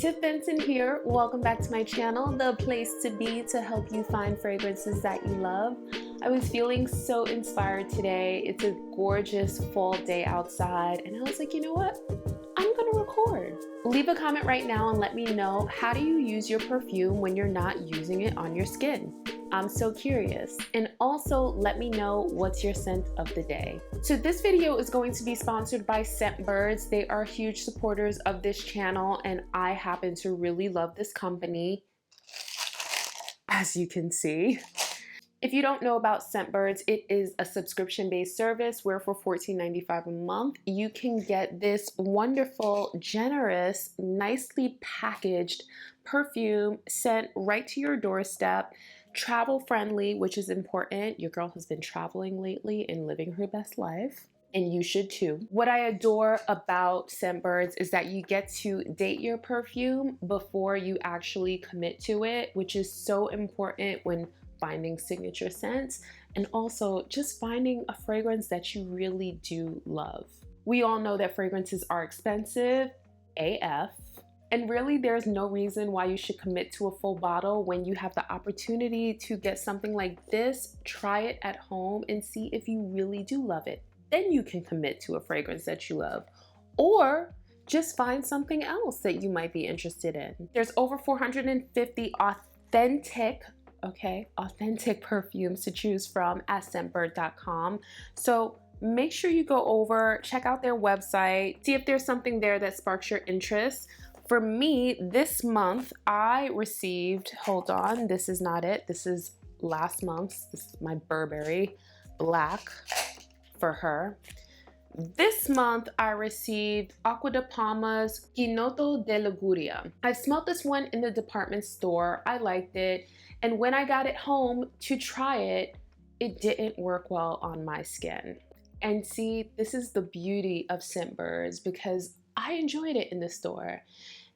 Tiff Benson here. Welcome back to my channel, the place to be to help you find fragrances that you love. I was feeling so inspired today. It's a gorgeous fall day outside, and I was like, you know what? I'm gonna record. Leave a comment right now and let me know, how do you use your perfume when you're not using it on your skin? I'm so curious. And also let me know, what's your scent of the day? So this video is going to be sponsored by Scentbirds. They are huge supporters of this channel, and I happen to really love this company, as you can see. If you don't know about Scentbirds, it is a subscription-based service where for $14.95 a month, you can get this wonderful, generous, nicely packaged perfume sent right to your doorstep. Travel friendly, which is important. Your girl has been traveling lately and living her best life, and you should too. What I adore about Scentbirds is that you get to date your perfume before you actually commit to it, which is so important when finding signature scents, and also just finding a fragrance that you really do love. We all know that fragrances are expensive AF, and really there's no reason why you should commit to a full bottle when you have the opportunity to get something like this, try it at home and see if you really do love it. Then you can commit to a fragrance that you love, or just find something else that you might be interested in. There's over 450 authentic perfumes to choose from at scentbird.com. So make sure you go over, check out their website, see if there's something there that sparks your interest. For me, this month I received, hold on, this is not it. This is last month's. This is my Burberry Black for her. This month I received Acqua di Palma's Quinoto de Liguria. I smelled this one in the department store. I liked it. And when I got it home to try it, it didn't work well on my skin. And see, this is the beauty of Scentbirds, because I enjoyed it in the store.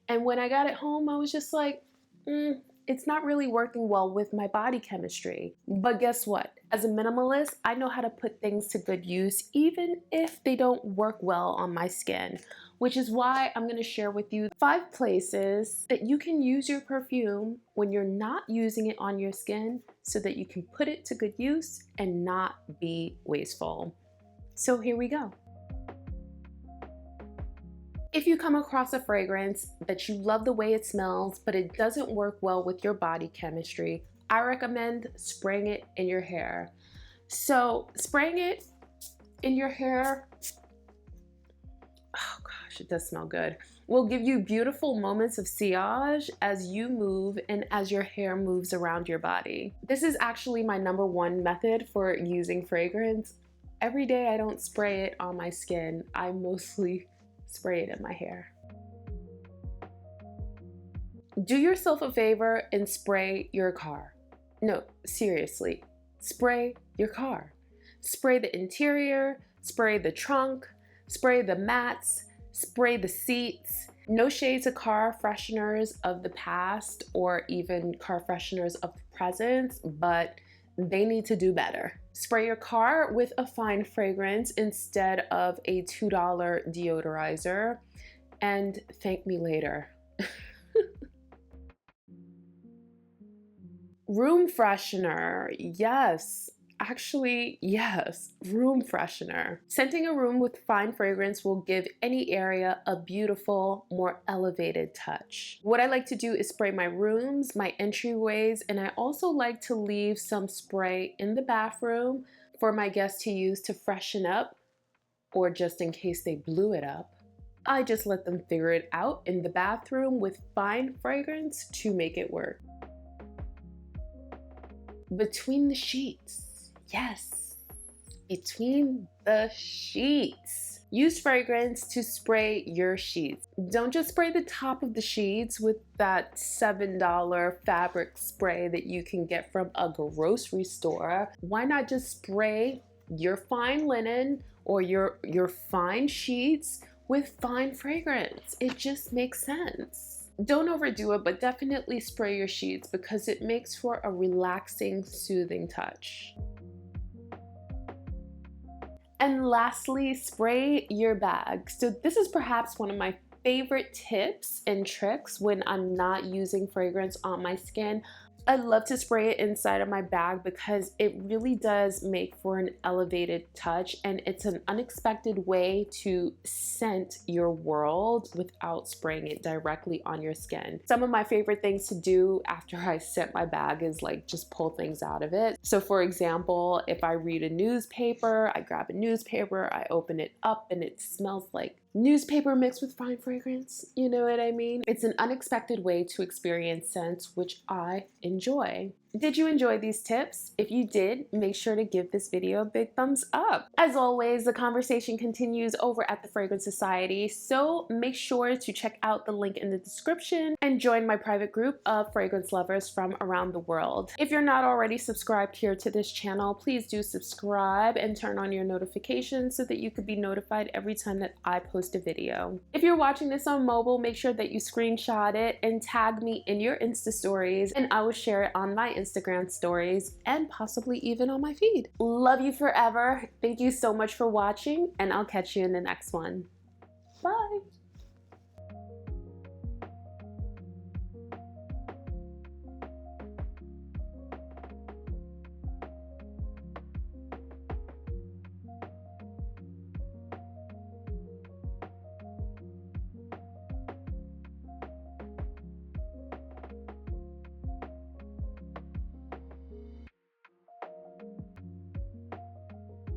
And when I got it home, I was just like, it's not really working well with my body chemistry. But guess what? As a minimalist, I know how to put things to good use, even if they don't work well on my skin, which is why I'm gonna share with you 5 places that you can use your perfume when you're not using it on your skin so that you can put it to good use and not be wasteful. So here we go. If you come across a fragrance that you love the way it smells, but it doesn't work well with your body chemistry, I recommend spraying it in your hair. So spraying it in your hair, oh gosh, it does smell good, will give you beautiful moments of sillage as you move and as your hair moves around your body. This is actually my #1 method for using fragrance. Every day I don't spray it on my skin. I mostly spray it in my hair. Do yourself a favor and spray your car. No, seriously, spray your car. Spray the interior, spray the trunk, spray the mats, spray the seats. No shade to car fresheners of the past or even car fresheners of the present, but they need to do better. Spray your car with a fine fragrance instead of a $2 deodorizer, and thank me later. Room freshener, yes. Actually, yes, room freshener. Scenting a room with fine fragrance will give any area a beautiful, more elevated touch. What I like to do is spray my rooms, my entryways, and I also like to leave some spray in the bathroom for my guests to use to freshen up, or just in case they blew it up. I just let them figure it out in the bathroom with fine fragrance to make it work. Between the sheets. Yes, between the sheets. Use fragrance to spray your sheets. Don't just spray the top of the sheets with that $7 fabric spray that you can get from a grocery store. Why not just spray your fine linen or your fine sheets with fine fragrance? It just makes sense. Don't overdo it, but definitely spray your sheets because it makes for a relaxing, soothing touch. And lastly, spray your bag. So this is perhaps one of my favorite tips and tricks when I'm not using fragrance on my skin. I love to spray it inside of my bag because it really does make for an elevated touch, and it's an unexpected way to scent your world without spraying it directly on your skin. Some of my favorite things to do after I scent my bag is like just pull things out of it. So for example, if I read a newspaper, I grab a newspaper, I open it up and it smells like newspaper mixed with fine fragrance, you know what I mean? It's an unexpected way to experience scents, which I enjoy. Did you enjoy these tips? If you did, make sure to give this video a big thumbs up. As always, the conversation continues over at the Fragrance Society, so make sure to check out the link in the description and join my private group of fragrance lovers from around the world. If you're not already subscribed here to this channel, please do subscribe and turn on your notifications so that you could be notified every time that I post a video. If you're watching this on mobile, make sure that you screenshot it and tag me in your Insta stories, and I will share it on my Instagram stories and possibly even on my feed. Love you forever. Thank you so much for watching, and I'll catch you in the next one. Bye.